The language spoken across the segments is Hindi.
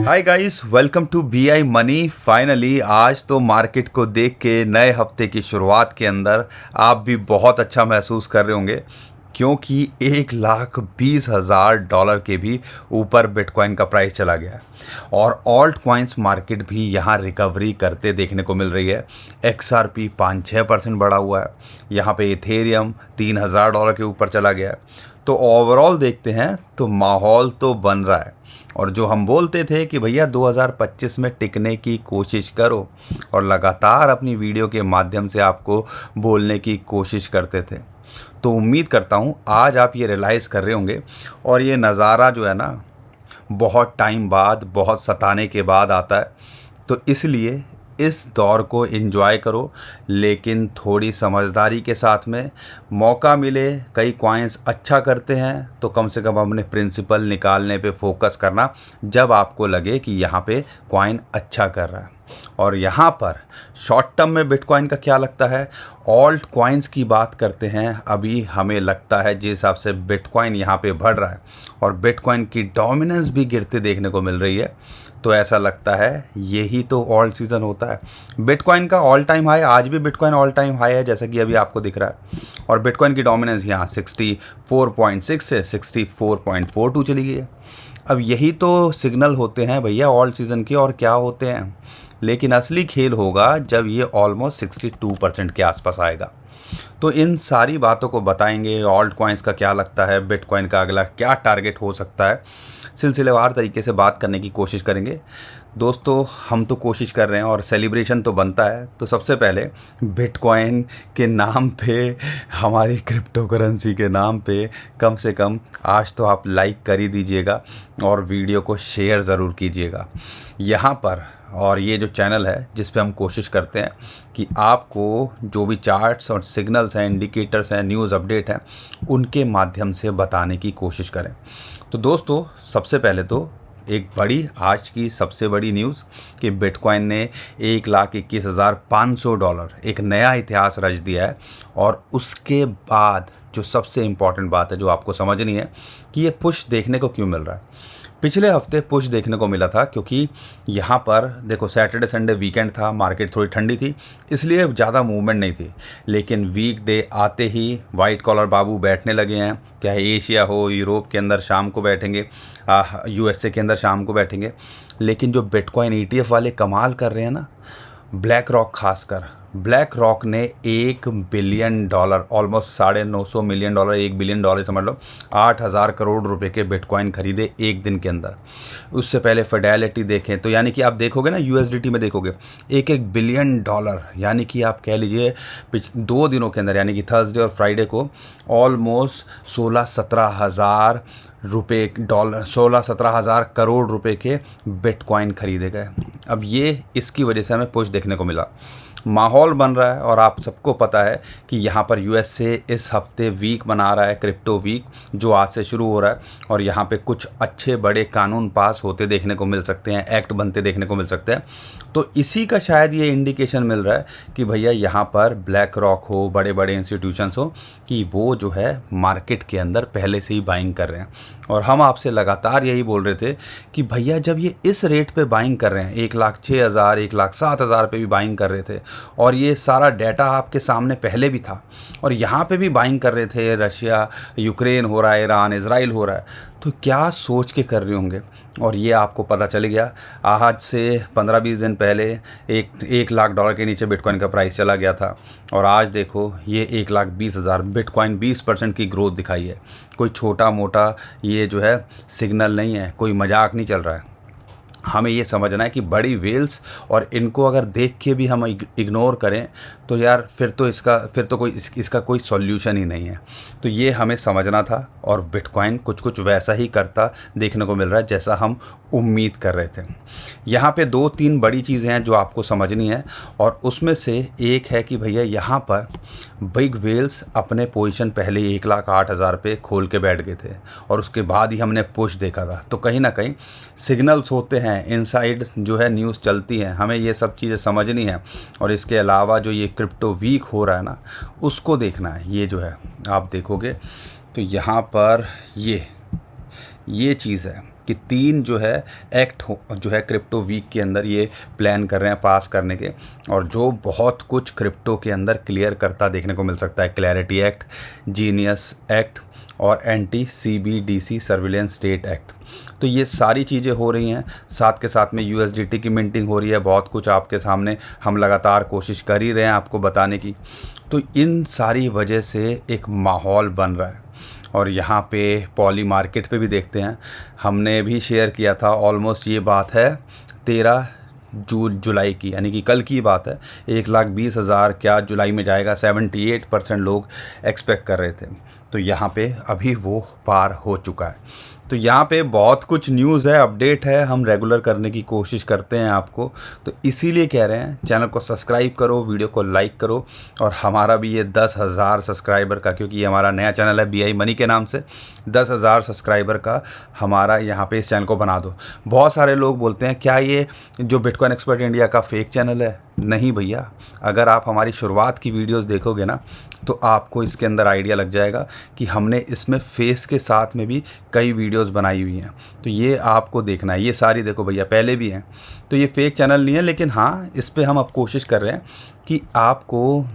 Hi guys, welcome to BI money. Finally आज तो मार्केट को देख के नए हफ्ते की शुरुआत के अंदर आप भी बहुत अच्छा महसूस कर रहे होंगे, क्योंकि 1,20,000 डॉलर के भी ऊपर बिटकॉइन का प्राइस चला गया है। और ऑल्ट कॉइन्स मार्केट भी यहाँ रिकवरी करते देखने को मिल रही है। XRP 5-6% बढ़ा हुआ है। यहाँ पे इथेरियम $3,000 के ऊपर चला गया है। तो ओवरऑल देखते हैं तो माहौल तो बन रहा है। और जो हम बोलते थे कि भैया 2025 में टिकने की कोशिश करो, और लगातार अपनी वीडियो के माध्यम से आपको बोलने की कोशिश करते थे, तो उम्मीद करता हूँ आज आप ये रियलाइज़ कर रहे होंगे। और ये नज़ारा जो है ना, बहुत टाइम बाद, बहुत सताने के बाद आता है। तो इसलिए इस दौर को एंजॉय करो, लेकिन थोड़ी समझदारी के साथ में। मौका मिले, कई कॉइन्स अच्छा करते हैं तो कम से कम अपने प्रिंसिपल निकालने पे फोकस करना, जब आपको लगे कि यहाँ पे कॉइन अच्छा कर रहा है। और यहाँ पर शॉर्ट टर्म में बिटकॉइन का क्या लगता है, ऑल्ट कॉइन्स की बात करते हैं। अभी हमें लगता है जिस हिसाब से बिटकॉइन यहाँ पे बढ़ रहा है और बिटकॉइन की डोमिनेंस भी गिरते देखने को मिल रही है, तो ऐसा लगता है यही तो ऑल्ट सीज़न होता है। बिटकॉइन का ऑल टाइम हाई, आज भी बिटकॉइन ऑल टाइम हाई है, जैसा कि अभी आपको दिख रहा है। और बिटकॉइन की डोमिनेंस यहाँ 64.6 से 64.42 चली गई है। अब यही तो सिग्नल होते हैं भैया ऑल्ट सीज़न के, और क्या होते हैं। लेकिन असली खेल होगा जब ये ऑलमोस्ट 62% के आसपास आएगा। तो इन सारी बातों को बताएंगे, ऑल्ट कॉइन्स का क्या लगता है, बिटकॉइन का अगला क्या टारगेट हो सकता है, सिलसिलेवार तरीके से बात करने की कोशिश करेंगे। दोस्तों, हम तो कोशिश कर रहे हैं और सेलिब्रेशन तो बनता है। तो सबसे पहले बिटकॉइन के नाम पे, हमारी क्रिप्टो करेंसी के नाम पे, कम से कम आज तो आप लाइक कर ही दीजिएगा और वीडियो को शेयर ज़रूर कीजिएगा यहाँ पर। और ये जो चैनल है जिस पे हम कोशिश करते हैं कि आपको जो भी चार्ट्स और सिग्नल्स हैं, इंडिकेटर्स हैं, न्यूज़ अपडेट हैं, उनके माध्यम से बताने की कोशिश करें। तो दोस्तों, सबसे पहले तो एक बड़ी, आज की सबसे बड़ी न्यूज़ कि बिटकॉइन ने $1,21,500 एक नया इतिहास रच दिया है। और उसके बाद जो सबसे इम्पॉर्टेंट बात है जो आपको समझनी है कि ये पुश देखने को क्यों मिल रहा है। पिछले हफ्ते पुश देखने को मिला था क्योंकि यहाँ पर देखो, सैटरडे संडे वीकेंड था, मार्केट थोड़ी ठंडी थी, इसलिए ज़्यादा मूवमेंट नहीं थी। लेकिन वीकडे आते ही वाइट कॉलर बाबू बैठने लगे हैं, चाहे एशिया हो, यूरोप के अंदर शाम को बैठेंगे, USA के अंदर शाम को बैठेंगे। लेकिन जो बिटकॉइन ETF वाले कमाल कर रहे हैं ना, ब्लैक रॉक खासकर, ब्लैक रॉक ने $1 बिलियन, ऑलमोस्ट $950 मिलियन, $1 बिलियन समझ लो, 8,000 करोड़ रुपए के बिटकॉइन खरीदे एक दिन के अंदर। उससे पहले फिडेलिटी देखें तो, यानी कि आप देखोगे ना USDT में देखोगे, $1 बिलियन, यानी कि आप कह लीजिए 2 दिनों के अंदर, यानी कि थर्सडे और फ्राइडे को ऑलमोस्ट 16-17 हज़ार करोड़ रुपए के बिटकॉइन खरीदे गए। अब ये इसकी वजह से हमें पुश देखने को मिला। माहौल बन रहा है और आप सबको पता है कि यहाँ पर USA इस हफ्ते वीक मना रहा है, क्रिप्टो वीक, जो आज से शुरू हो रहा है। और यहाँ पे कुछ अच्छे बड़े कानून पास होते देखने को मिल सकते हैं, एक्ट बनते देखने को मिल सकते हैं। तो इसी का शायद ये इंडिकेशन मिल रहा है कि भैया यहाँ पर ब्लैक रॉक हो, बड़े बड़े इंस्टीट्यूशंस हो, कि वो जो है मार्केट के अंदर पहले से ही बाइंग कर रहे हैं। और हम आपसे लगातार यही बोल रहे थे कि भैया जब ये इस रेट पे बाइंग कर रहे हैं, 1,06,000, 1,07,000 पे भी बाइंग कर रहे थे, और ये सारा डाटा आपके सामने पहले भी था, और यहाँ पे भी बाइंग कर रहे थे, रशिया यूक्रेन हो रहा है, ईरान इजराइल हो रहा है, तो क्या सोच के कर रहे होंगे। और ये आपको पता चल गया। आज से 15-20 दिन पहले $1 लाख के नीचे बिटकॉइन का प्राइस चला गया था, और आज देखो ये 1,20,000, बिटकॉइन 20% की ग्रोथ दिखाई है। कोई छोटा मोटा ये जो है सिग्नल नहीं है, कोई मजाक नहीं चल रहा है। हमें ये समझना है कि बड़ी वेल्स, और इनको अगर देख के भी हम इग्नोर करें तो यार फिर तो इसका कोई सॉल्यूशन ही नहीं है। तो ये हमें समझना था, और बिटकॉइन कुछ वैसा ही करता देखने को मिल रहा है जैसा हम उम्मीद कर रहे थे। यहाँ पे 2-3 बड़ी चीज़ें हैं जो आपको समझनी है, और उसमें से एक है कि भैया यहाँ पर बिग वेल्स अपने पोजीशन पहले 1,08,000 पे खोल के बैठ गए थे, और उसके बाद ही हमने पुश देखा था। तो कहीं ना कहीं सिग्नल्स होते हैं, इनसाइड जो है न्यूज़ चलती है, हमें ये सब चीज़ें समझनी है। और इसके अलावा जो ये क्रिप्टो वीक हो रहा है ना, उसको देखना है। ये जो है आप देखोगे तो यहाँ पर ये चीज़ है कि 3 जो है एक्ट जो है क्रिप्टो वीक के अंदर ये प्लान कर रहे हैं पास करने के, और जो बहुत कुछ क्रिप्टो के अंदर क्लियर करता देखने को मिल सकता है। क्लैरिटी एक्ट, जीनियस एक्ट और anti CBDC surveillance state act. तो ये सारी चीज़ें हो रही हैं, साथ के साथ में USDT की मिंटिंग हो रही है। बहुत कुछ आपके सामने हम लगातार कोशिश कर ही रहे हैं आपको बताने की। तो इन सारी वजह से एक माहौल बन रहा है। और यहाँ पे पॉली मार्केट पे भी देखते हैं, हमने भी शेयर किया था ऑलमोस्ट, ये बात है 13 जुलाई की, यानी कि कल की बात है। 1,20,000 क्या जुलाई में जाएगा, 78% लोग एक्सपेक्ट कर रहे थे। तो यहाँ पे अभी वो पार हो चुका है। तो यहाँ पे बहुत कुछ न्यूज़ है, अपडेट है, हम रेगुलर करने की कोशिश करते हैं आपको। तो इसीलिए कह रहे हैं चैनल को सब्सक्राइब करो, वीडियो को लाइक करो, और हमारा भी ये 10,000 सब्सक्राइबर का, क्योंकि ये हमारा नया चैनल है BI मनी के नाम से, 10,000 सब्सक्राइबर का हमारा यहाँ पे इस चैनल को बना दो। बहुत सारे लोग बोलते हैं क्या ये जो बिटकॉइन एक्सपर्ट इंडिया का फेक चैनल है? नहीं भैया, अगर आप हमारी शुरुआत की वीडियोस देखोगे ना तो आपको इसके अंदर आइडिया लग जाएगा कि हमने इसमें फेस के साथ में भी कई वीडियोस बनाई हुई हैं। तो ये आपको देखना है, ये सारी देखो भैया पहले भी हैं। तो ये फेक चैनल नहीं है, लेकिन हाँ इस पे हम अब कोशिश कर रहे हैं कि आपको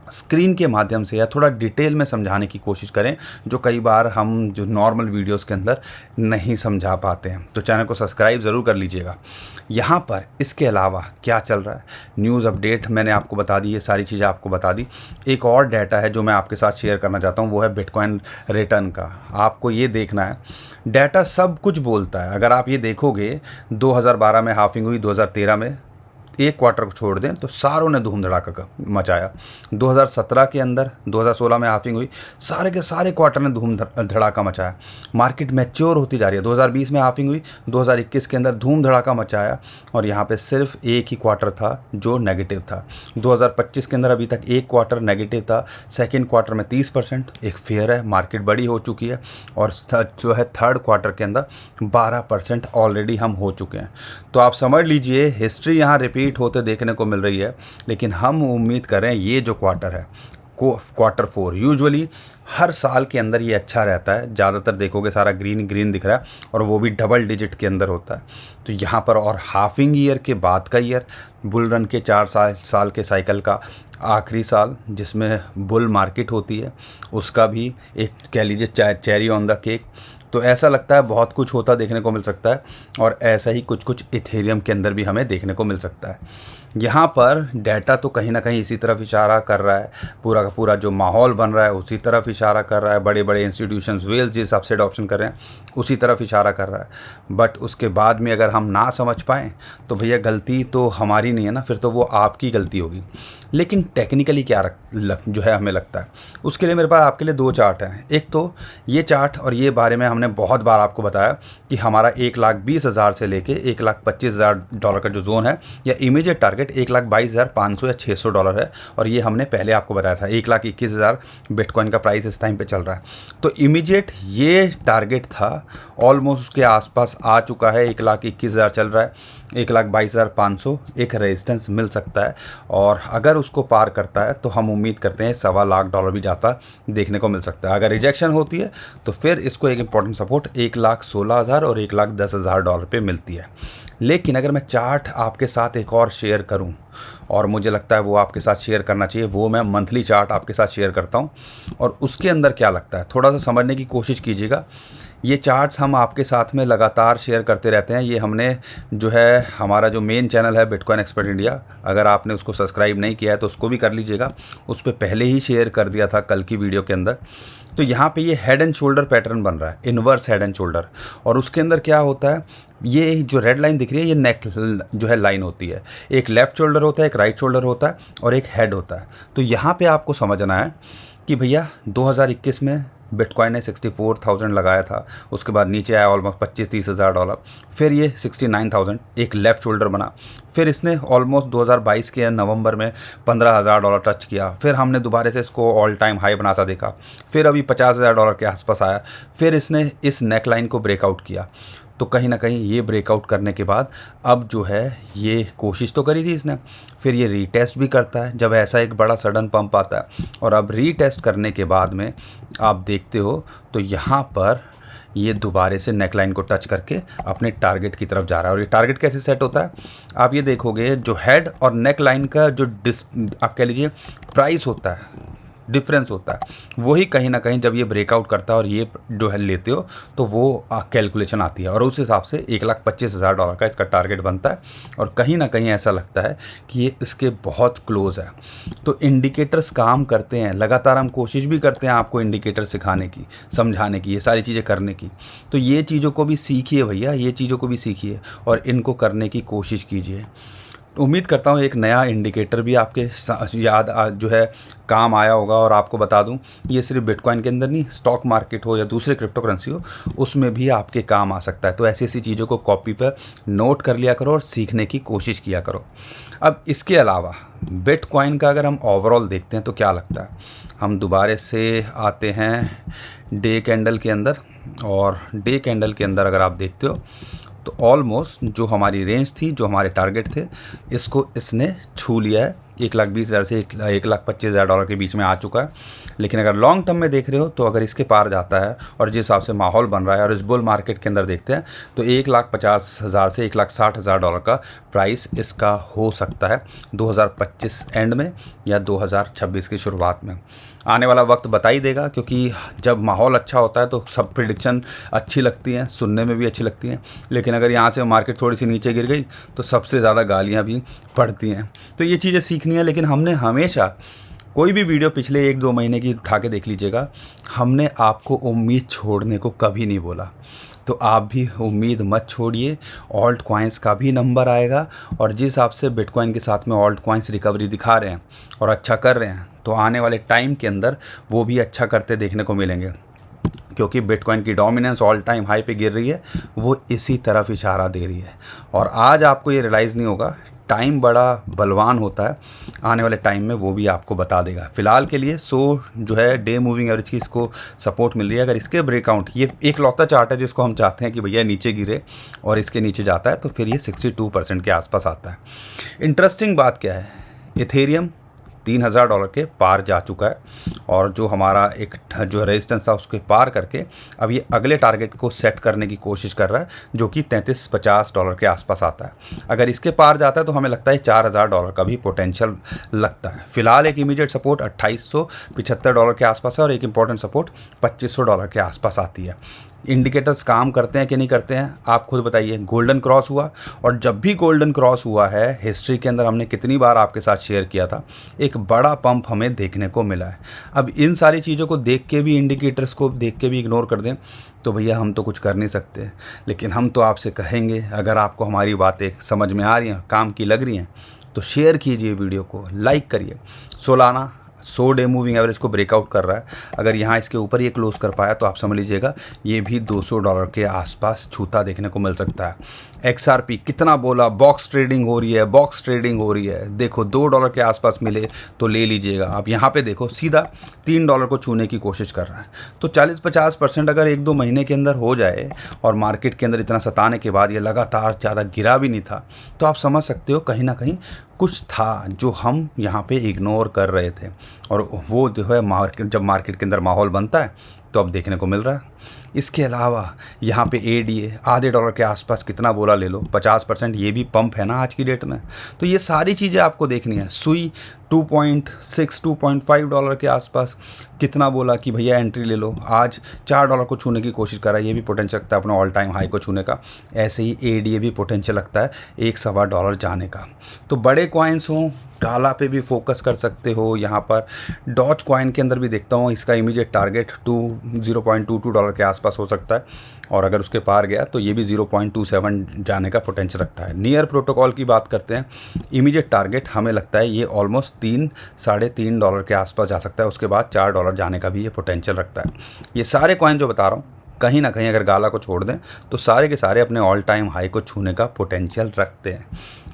स्क्रीन के माध्यम से या थोड़ा डिटेल में समझाने की कोशिश करें, जो कई बार हम जो नॉर्मल वीडियोस के अंदर नहीं समझा पाते हैं। तो चैनल को सब्सक्राइब ज़रूर कर लीजिएगा। यहाँ पर इसके अलावा क्या चल रहा है, न्यूज़ अपडेट मैंने आपको बता दी, ये सारी चीज़ें आपको बता दी। एक और डाटा है जो मैं आपके साथ शेयर करना चाहता हूँ, वो है बिटकॉइन रिटर्न का। आपको ये देखना है, डाटा सब कुछ बोलता है। अगर आप ये देखोगे 2012 में हाफिंग हुई, 2013 में, एक क्वार्टर को छोड़ दें तो सारों ने धूम धड़ाका मचाया। 2017 के अंदर, 2016 में हाफिंग हुई, सारे के सारे क्वार्टर ने धूम धड़ाका मचाया। मार्केट मैच्योर होती जा रही है। 2020 में हाफिंग हुई, 2021 के अंदर धूम धड़ाका मचाया, और यहाँ पे सिर्फ एक ही क्वार्टर था जो नेगेटिव था। 2025 के अंदर अभी तक एक क्वार्टर नेगेटिव था, सेकेंड क्वार्टर में 30%, एक फेयर है, मार्केट बड़ी हो चुकी है, और जो है थर्ड क्वार्टर के अंदर 12% ऑलरेडी हम हो चुके हैं। तो आप समझ लीजिए हिस्ट्री यहाँ रिपीट होते देखने को मिल रही है। लेकिन हम उम्मीद कर रहे हैं ये जो क्वार्टर है, क्वार्टर 4, यूजुअली हर साल के अंदर ये अच्छा रहता है। ज़्यादातर देखोगे सारा ग्रीन ग्रीन दिख रहा है, और वो भी डबल डिजिट के अंदर होता है। तो यहाँ पर और हाफिंग ईयर के बाद का ईयर, बुल रन के 4 साल के साइकिल का आखिरी साल जिसमें बुल मार्केट होती है, उसका भी एक कह लीजिए चेरी ऑन द केक। तो ऐसा लगता है बहुत कुछ होता देखने को मिल सकता है, और ऐसा ही कुछ कुछ इथेरियम के अंदर भी हमें देखने को मिल सकता है। यहाँ पर डाटा तो कहीं ना कहीं इसी तरफ इशारा कर रहा है, पूरा का पूरा जो माहौल बन रहा है उसी तरफ इशारा कर रहा है। बड़े बड़े इंस्टीट्यूशंस वेल्स जिस हिसाब से अडॉप्शन कर रहे हैं उसी तरफ इशारा कर रहा है। बट उसके बाद में अगर हम ना समझ पाएँ तो भैया गलती तो हमारी नहीं है ना, फिर तो वो आपकी गलती होगी। लेकिन टेक्निकली क्या जो है हमें लगता है, उसके लिए मेरे पास आपके लिए 2 चार्ट हैं। एक तो ये चार्ट, और ये बारे में हमने बहुत बार आपको बताया कि हमारा 1,20,000 से लेके $1,25,000 का जो जोन है, या इमीडिएट टारगेट $1,22,500 या $600 है। और ये हमने पहले आपको बताया था 1,21,000 बिटकॉइन का प्राइस इस टाइम पे चल रहा है। तो इमीडिएट ये टारगेट था, ऑलमोस्ट उसके आसपास आ चुका है। 1,21,000 चल रहा है, 1,22,500 एक रेजिस्टेंस मिल सकता है, और अगर उसको पार करता है तो हम उम्मीद करते हैं $1,25,000 भी जाता देखने को मिल सकता है। अगर रिजेक्शन होती है तो फिर इसको एक इंपॉर्टेंट सपोर्ट $1,16,000 और $1,10,000 पे मिलती है। लेकिन अगर मैं चार्ट आपके साथ एक और शेयर करूं, और मुझे लगता है वो आपके साथ शेयर करना चाहिए, वो मैं मंथली चार्ट आपके साथ शेयर करता हूं, और उसके अंदर क्या लगता है थोड़ा सा समझने की कोशिश कीजिएगा। ये चार्ट्स हम आपके साथ में लगातार शेयर करते रहते हैं। ये हमने जो है हमारा जो मेन चैनल है बिटकॉइन एक्सपर्ट इंडिया, अगर आपने उसको सब्सक्राइब नहीं किया है तो उसको भी कर लीजिएगा। उस पर पहले ही शेयर कर दिया था कल की वीडियो के अंदर। तो यहाँ पे ये हेड एंड शोल्डर पैटर्न बन रहा है, इन्वर्स हेड एंड शोल्डर, और उसके अंदर क्या होता है, ये जो रेड लाइन दिख रही है ये नेक जो है लाइन होती है। एक लेफ़्ट शोल्डर होता है, एक राइट शोल्डर होता है, और एक हेड होता है। तो यहाँ पे आपको समझना है कि भैया 2021 में बिटकॉइन ने 64,000 लगाया था, उसके बाद नीचे आया ऑलमोस्ट $25,000-30,000, फिर ये 69,000 एक लेफ़्ट शोल्डर बना, फिर इसने ऑलमोस्ट 2022 के नवंबर में $15,000 टच किया, फिर हमने दोबारा से इसको ऑल टाइम हाई बनाता देखा, फिर अभी $50,000 के आसपास आया, फिर इसने इस नेक लाइन को ब्रेकआउट किया। तो कहीं ना कहीं ये ब्रेकआउट करने के बाद अब जो है ये कोशिश तो करी थी इसने, फिर ये रीटेस्ट भी करता है जब ऐसा एक बड़ा सडन पंप आता है, और अब रीटेस्ट करने के बाद में आप देखते हो तो यहाँ पर ये दोबारे से नेकलाइन को टच करके अपने टारगेट की तरफ जा रहा है। और ये टारगेट कैसे सेट होता है, आप ये देखोगे जो हेड और नेक लाइन का जो आप कह लीजिए प्राइस होता है, डिफरेंस होता है, वही कहीं ना कहीं जब ये ब्रेकआउट करता है और ये जो है लेते हो तो वो कैलकुलेशन आती है और उस हिसाब से $1,25,000 का इसका टारगेट बनता है। और कहीं ना कहीं ऐसा लगता है कि ये इसके बहुत क्लोज है। तो इंडिकेटर्स काम करते हैं, लगातार हम कोशिश भी करते हैं आपको इंडिकेटर सिखाने की, समझाने की, ये सारी चीज़ें करने की। तो ये चीज़ों को भी सीखिए भैया, ये चीज़ों को भी सीखिए और इनको करने की कोशिश कीजिए। उम्मीद करता हूँ एक नया इंडिकेटर भी आपके जो है काम आया होगा। और आपको बता दूँ, ये सिर्फ बिटकॉइन के अंदर नहीं, स्टॉक मार्केट हो या दूसरे क्रिप्टो करेंसी हो, उसमें भी आपके काम आ सकता है। तो ऐसी ऐसी चीज़ों को कॉपी पर नोट कर लिया करो और सीखने की कोशिश किया करो। अब इसके अलावा बिटकॉइन का अगर हम ओवरऑल देखते हैं तो क्या लगता है, हम दोबारा से आते हैं डे कैंडल के अंदर। और डे कैंडल के अंदर अगर आप देखते हो तो ऑलमोस्ट जो हमारी रेंज थी, जो हमारे टारगेट थे, इसको इसने छू लिया है। 1,20,000 से $1,25,000 के बीच में आ चुका है। लेकिन अगर लॉन्ग टर्म में देख रहे हो तो अगर इसके पार जाता है और जिस हिसाब से माहौल बन रहा है और इस बुल मार्केट के अंदर देखते हैं तो $1,50,000 से $1,60,000 का प्राइस इसका हो सकता है 2025 एंड में या 2026 की शुरुआत में। आने वाला वक्त बता ही देगा, क्योंकि जब माहौल अच्छा होता है तो सब प्रिडिक्शन अच्छी लगती हैं, सुनने में भी अच्छी लगती हैं। लेकिन अगर यहाँ से मार्केट थोड़ी सी नीचे गिर गई तो सबसे ज़्यादा गालियाँ भी पड़ती हैं। तो ये चीज़ें सीखनी है। लेकिन हमने हमेशा, कोई भी वीडियो पिछले 1-2 महीने की उठा के देख लीजिएगा, हमने आपको उम्मीद छोड़ने को कभी नहीं बोला। तो आप भी उम्मीद मत छोड़िए। ऑल्ट कॉइन्स का भी नंबर आएगा और जिस हिसाब से बिटकॉइन के साथ में ऑल्ट कॉइन्स रिकवरी दिखा रहे हैं और अच्छा कर रहे हैं, तो आने वाले टाइम के अंदर वो भी अच्छा करते देखने को मिलेंगे। क्योंकि बिटकॉइन की डोमिनेंस ऑल टाइम हाई पे गिर रही है, वो इसी तरफ इशारा दे रही है। और आज आपको ये रियलाइज़ नहीं होगा, टाइम बड़ा बलवान होता है, आने वाले टाइम में वो भी आपको बता देगा। फ़िलहाल के लिए जो है डे मूविंग एवरेज की इसको सपोर्ट मिल रही है। अगर इसके ब्रेकआउट, ये एक लौता चार्ट है जिसको हम चाहते हैं कि भैया नीचे गिरे और इसके नीचे जाता है तो फिर ये 62% के आसपास आता है। इंटरेस्टिंग बात क्या है, इथेरियम $3,000 के पार जा चुका है और जो हमारा एक जो रेजिस्टेंस था उसके पार करके अब ये अगले टारगेट को सेट करने की कोशिश कर रहा है, जो कि $3350 के आसपास आता है। अगर इसके पार जाता है तो हमें लगता है $4,000 का भी पोटेंशियल लगता है। फिलहाल एक इमीडिएट सपोर्ट $2,875 के आसपास है और एक इंपॉर्टेंट सपोर्ट $2,500 के आसपास आती है। इंडिकेटर्स काम करते हैं कि नहीं करते हैं, आप खुद बताइए। गोल्डन क्रॉस हुआ, और जब भी गोल्डन क्रॉस हुआ है हिस्ट्री के अंदर, हमने कितनी बार आपके साथ शेयर किया था, एक बड़ा पंप हमें देखने को मिला है। अब इन सारी चीज़ों को देख के भी, इंडिकेटर्स को देख के भी इग्नोर कर दें तो भैया हम तो कुछ कर नहीं सकते। लेकिन हम तो आपसे कहेंगे, अगर आपको हमारी बातें समझ में आ रही हैं, काम की लग रही हैं, तो शेयर कीजिए, वीडियो को लाइक करिए। सोलाना 100 डे मूविंग एवरेज को ब्रेकआउट कर रहा है। अगर यहाँ इसके ऊपर ये क्लोज कर पाया तो आप समझ लीजिएगा ये भी $200 के आसपास छूता देखने को मिल सकता है। XRP कितना बोला, बॉक्स ट्रेडिंग हो रही है, बॉक्स ट्रेडिंग हो रही है। देखो $2 के आसपास मिले तो ले लीजिएगा। आप यहाँ पे देखो सीधा $3 को छूने की कोशिश कर रहा है। तो 40-50% अगर 1-2 महीने के अंदर हो जाए और मार्केट के अंदर इतना सताने के बाद ये लगातार ज़्यादा गिरा भी नहीं था, तो आप समझ सकते हो कहीं ना कहीं कुछ था जो हम यहाँ पे इग्नोर कर रहे थे। और वो जो है जब मार्केट के अंदर माहौल बनता है तो अब देखने को मिल रहा है। इसके अलावा यहाँ पे ADA आधे डॉलर के आसपास कितना बोला ले लो, 50%, ये भी पंप है ना आज की डेट में। तो ये सारी चीज़ें आपको देखनी है। सुई $2.5 के आसपास कितना बोला कि भैया एंट्री ले लो, आज $4 को छूने की कोशिश कर रहा है, ये भी पोटेंशियल लगता है अपना ऑल टाइम हाई को छूने का। ऐसे ही ADA भी पोटेंशियल लगता है $1.25 जाने का। तो बड़े कॉइन्स हों, गाला पे भी फोकस कर सकते हो। यहाँ पर डॉज कॉइन के अंदर भी देखता हूँ, इसका इमीडिएट टारगेट $0.22 के आसपास हो सकता है और अगर उसके पार गया तो ये भी 0.27 जाने का पोटेंशियल रखता है। नियर प्रोटोकॉल की बात करते हैं, इमीडिएट टारगेट हमें लगता है ये ऑलमोस्ट $3-3.5 के आसपास जा सकता है। उसके बाद $4 जाने का भी ये पोटेंशियल रखता है। ये सारे कॉइन जो बता रहा हूँ, कहीं ना कहीं अगर गाला को छोड़ दें तो सारे के सारे अपने ऑल टाइम हाई को छूने का पोटेंशियल रखते हैं।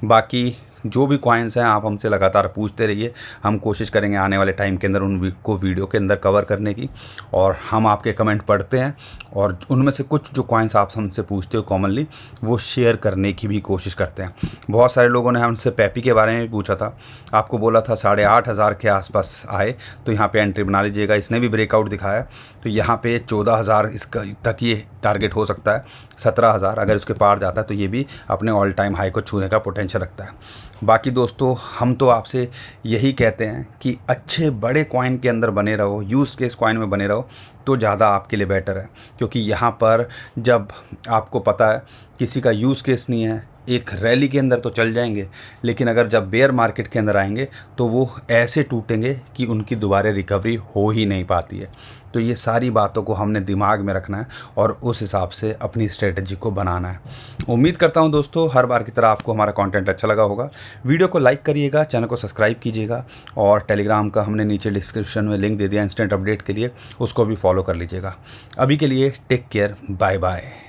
बाकी जो भी कॉइन्स हैं आप हमसे लगातार पूछते रहिए, हम कोशिश करेंगे आने वाले टाइम के अंदर उनको वीडियो के अंदर कवर करने की। और हम आपके कमेंट पढ़ते हैं और उनमें से कुछ जो कॉइन्स आप हमसे पूछते हो कॉमनली वो शेयर करने की भी कोशिश करते हैं। बहुत सारे लोगों ने हमसे पेपी के बारे में भी पूछा था, आपको बोला था 8,500 के आसपास आए तो यहाँ पे एंट्री बना लीजिएगा। इसने भी ब्रेकआउट दिखाया, तो यहाँ पे 14,000 इसका तक ये टारगेट हो सकता है। 17,000 अगर उसके पार जाता है तो ये भी अपने ऑल टाइम हाई को छूने का पोटेंशियल रखता है। बाकी दोस्तों हम तो आपसे यही कहते हैं कि अच्छे बड़े कॉइन के अंदर बने रहो, यूज़ केस कॉइन में बने रहो तो ज़्यादा आपके लिए बेटर है। क्योंकि यहाँ पर जब आपको पता है किसी का यूज़ केस नहीं है, एक रैली के अंदर तो चल जाएंगे, लेकिन अगर जब बेयर मार्केट के अंदर आएंगे तो वो ऐसे टूटेंगे कि उनकी दोबारा रिकवरी हो ही नहीं पाती है। तो ये सारी बातों को हमने दिमाग में रखना है और उस हिसाब से अपनी स्ट्रेटजी को बनाना है। उम्मीद करता हूँ दोस्तों हर बार की तरह आपको हमारा कंटेंट अच्छा लगा होगा। वीडियो को लाइक करिएगा, चैनल को सब्सक्राइब कीजिएगा और टेलीग्राम का हमने नीचे डिस्क्रिप्शन में लिंक दे दिया इंस्टेंट अपडेट के लिए, उसको भी फॉलो कर लीजिएगा। अभी के लिए टेक केयर, बाय बाय।